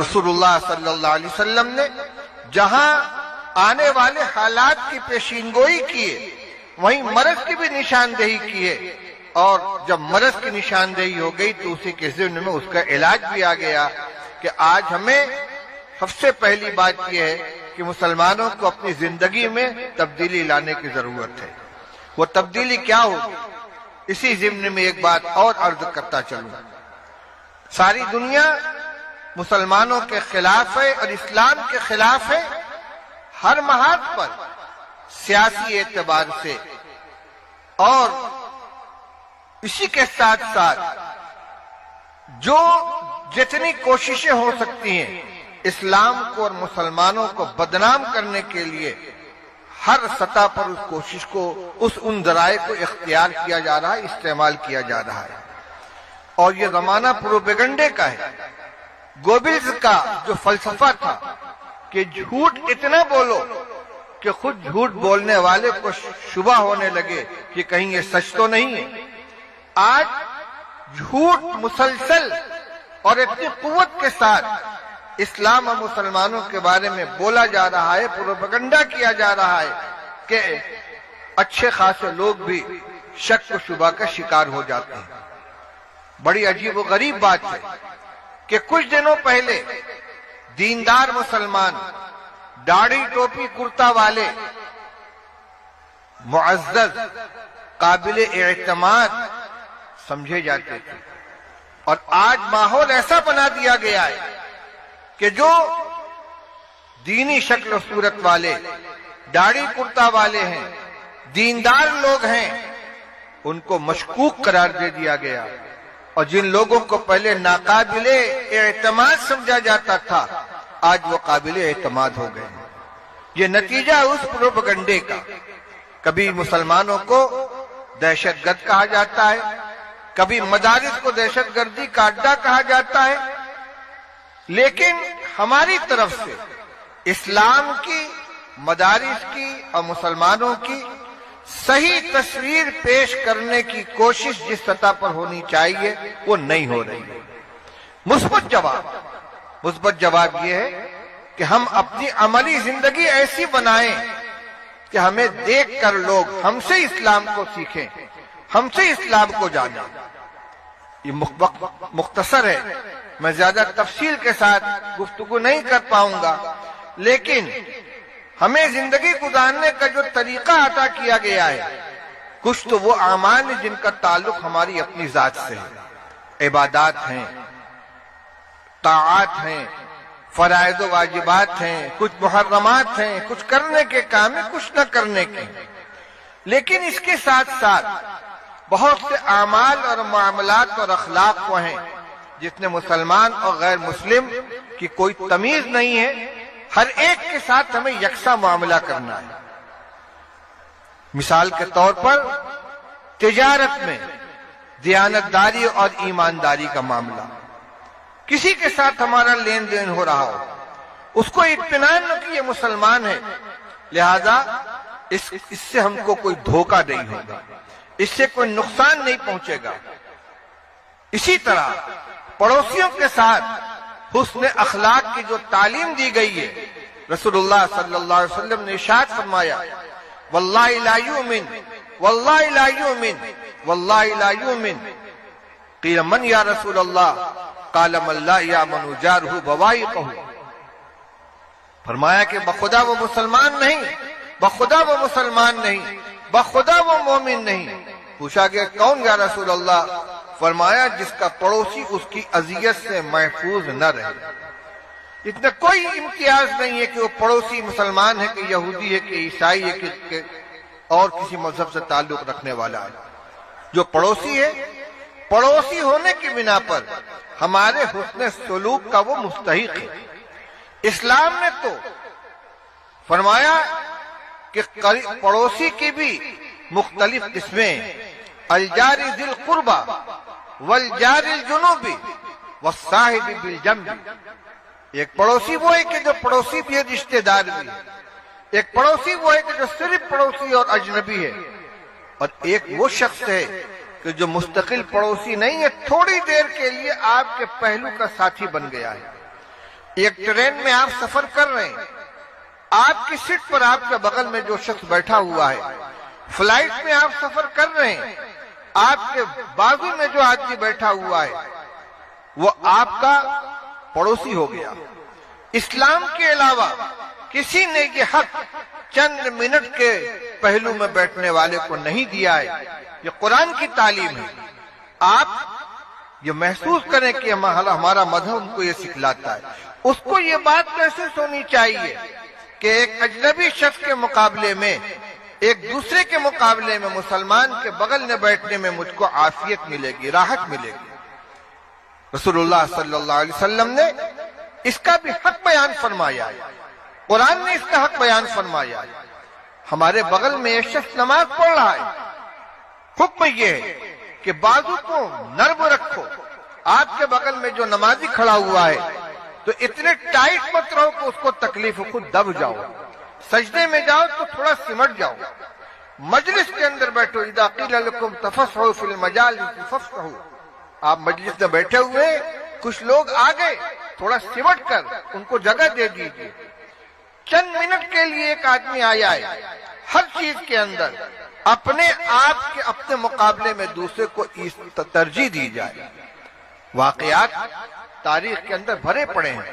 رسول اللہ صلی اللہ علیہ وسلم نے جہاں آنے والے حالات کی پیشین گوئی کی ہے وہیں مرض کی بھی نشاندہی کی ہے، اور جب مرض کی نشاندہی ہو گئی تو اسی کے ضمن میں اس کا علاج بھی آ گیا کہ آج ہمیں سب سے پہلی بات یہ ہے کہ مسلمانوں کو اپنی زندگی میں تبدیلی لانے کی ضرورت ہے۔ وہ تبدیلی کیا ہوگی؟ اسی ضمن میں ایک بات اور عرض کرتا چلوں، ساری دنیا مسلمانوں کے خلاف ہے اور اسلام کے خلاف ہے ہر محاذ پر، سیاسی اعتبار سے، اور اسی کے ساتھ ساتھ جو جتنی کوششیں ہو سکتی ہیں اسلام کو اور مسلمانوں کو بدنام کرنے کے لیے ہر سطح پر اس کوشش کو، ان ذرائع کو اختیار کیا جا رہا ہے، استعمال کیا جا رہا ہے، اور یہ زمانہ پروپیگنڈے کا ہے۔ گوبلز کا جو فلسفہ تھا کہ جھوٹ اتنا بولو کہ خود جھوٹ بولنے والے کو شبہ ہونے لگے کہ کہیں یہ سچ تو نہیں ہے، آج جھوٹ مسلسل اور اتنی قوت کے ساتھ اسلام اور مسلمانوں کے بارے میں بولا جا رہا ہے، پروپیگنڈا کیا جا رہا ہے کہ اچھے خاصے لوگ بھی شک و شبہ کا شکار ہو جاتے ہیں۔ بڑی عجیب و غریب بات ہے کہ کچھ دنوں پہلے دیندار مسلمان، داڑھی ٹوپی کرتا والے، معزز، قابل اعتماد سمجھے جاتے تھے، اور آج ماحول ایسا بنا دیا گیا ہے کہ جو دینی شکل و صورت والے، داڑھی کرتا والے ہیں، دیندار لوگ ہیں، ان کو مشکوک قرار دے دیا گیا، اور جن لوگوں کو پہلے ناقابل اعتماد سمجھا جاتا تھا آج وہ قابل اعتماد ہو گئے۔ یہ نتیجہ اس پروپیگنڈے کا، کبھی مسلمانوں کو دہشت گرد کہا جاتا ہے، کبھی مدارس کو دہشت گردی کا اڈا کہا جاتا ہے، لیکن ہماری طرف سے اسلام کی، مدارس کی اور مسلمانوں کی صحیح تصویر پیش کرنے کی کوشش جس سطح پر ہونی چاہیے وہ نہیں ہو رہی ہے۔ مثبت جواب یہ ہے کہ ہم اپنی عملی زندگی ایسی بنائیں کہ ہمیں دیکھ کر لوگ ہم سے اسلام کو سیکھیں، ہم سے اسلام کو جانیں۔ یہ مختصر ہے، میں زیادہ تفصیل کے ساتھ گفتگو نہیں کر پاؤں گا، لیکن ہمیں زندگی گزارنے کا جو طریقہ عطا کیا گیا ہے، کچھ تو وہ اعمال ہیں جن کا تعلق ہماری اپنی ذات سے ہے، عبادات ہیں، طاعات ہیں، فرائض و واجبات ہیں، کچھ محرمات ہیں، کچھ کرنے کے کام ہیں، کچھ نہ کرنے کے، لیکن اس کے ساتھ ساتھ بہت سے اعمال اور معاملات اور اخلاق وہ ہیں جس میں مسلمان اور غیر مسلم کی کوئی تمیز نہیں ہے، ہر ایک کے ساتھ ہمیں یکساں معاملہ کرنا ہے۔ مثال کے طور پر تجارت میں دیانتداری اور ایمانداری کا معاملہ، کسی کے ساتھ ہمارا لین دین ہو رہا ہو، اس کو اطمینان نہ کہ یہ مسلمان ہے، لہذا اس سے ہم کو کوئی دھوکہ نہیں ہوگا، اس سے کوئی نقصان نہیں پہنچے گا۔ اسی طرح پڑوسیوں کے ساتھ حسن اخلاق کی جو تعلیم دی گئی ہے، رسول اللہ صلی اللہ علیہ وسلم نے ارشاد فرمایا، واللہ لا یؤمن، واللہ لا یؤمن، واللہ لا یؤمن، قیل من یا رسول اللہ، قال من لا یامن جارہ بوائقہ، فرمایا کہ بخدا وہ مسلمان نہیں، بخدا وہ مسلمان نہیں، بخدا وہ مومن نہیں۔ پوچھا کہ کون یا رسول اللہ؟ فرمایا جس کا پڑوسی اس کی اذیت سے محفوظ نہ رہے۔ اتنا کوئی امتیاز نہیں ہے کہ وہ پڑوسی مسلمان ہے کہ یہودی ہے کہ عیسائی ہے کہ اور کسی مذہب سے تعلق رکھنے والا ہے، جو پڑوسی ہے، پڑوسی ہونے کی بنا پر ہمارے حسن سلوک کا وہ مستحق ہے۔ اسلام نے تو فرمایا کہ پڑوسی کی بھی مختلف قسمیں، الجار ذی القربى والجار الجنوبی والصاحب بالجنب۔ ایک پڑوسی وہ ہے کہ جو پڑوسی بھی ہے، رشتہ دار بھی ہے، ایک پڑوسی وہ ہے کہ جو صرف پڑوسی اور اجنبی ہے، اور ایک وہ شخص ہے کہ جو مستقل پڑوسی نہیں ہے، تھوڑی دیر کے لیے آپ کے پہلو کا ساتھی بن گیا ہے۔ ایک ٹرین میں آپ سفر کر رہے ہیں، آپ کی سیٹ پر آپ کے بغل میں جو شخص بیٹھا ہوا ہے، فلائٹ میں آپ سفر کر رہے ہیں، آپ کے بازو میں جو آدمی بیٹھا ہوا ہے وہ آپ کا پڑوسی ہو گیا۔ اسلام کے علاوہ کسی نے یہ حق چند منٹ کے پہلو میں بیٹھنے والے کو نہیں دیا ہے۔ یہ قرآن کی تعلیم ہے۔ آپ یہ محسوس کریں کہ ہمارا مذہب ان کو یہ سکھلاتا ہے۔ اس کو یہ بات محسوس ہونی چاہیے کہ ایک اجنبی شخص کے مقابلے میں، ایک دوسرے کے مقابلے میں مسلمان کے بغل میں بیٹھنے میں مجھ کو عافیت ملے گی، راحت ملے گی۔ رسول اللہ صلی اللہ علیہ وسلم نے اس کا بھی حق بیان فرمایا ہے، قرآن نے اس کا حق بیان فرمایا ہے۔ ہمارے بغل میں ایک شخص نماز پڑھ رہا ہے، حکم یہ ہے کہ بازو کو نرم رکھو۔ آپ کے بغل میں جو نمازی کھڑا ہوا ہے تو اتنے ٹائٹ مت رہو کہ اس کو تکلیف ہو، خود دب جاؤ۔ سجدے میں جاؤ تو تھوڑا سمٹ جاؤ۔ مجلس کے اندر بیٹھو، اذا قیل لکم تفصحوا فی المجالس فافصحوا۔ آپ مجلس میں بیٹھے ہوئے، کچھ لوگ آ گئے، تھوڑا سمٹ کر ان کو جگہ دے دیجیے۔ چند منٹ کے لیے ایک آدمی آیا ہے، ہر چیز کے اندر اپنے آپ کے اپنے مقابلے میں دوسرے کو ترجیح دی جائے۔ واقعات تاریخ کے اندر بھرے پڑے ہیں۔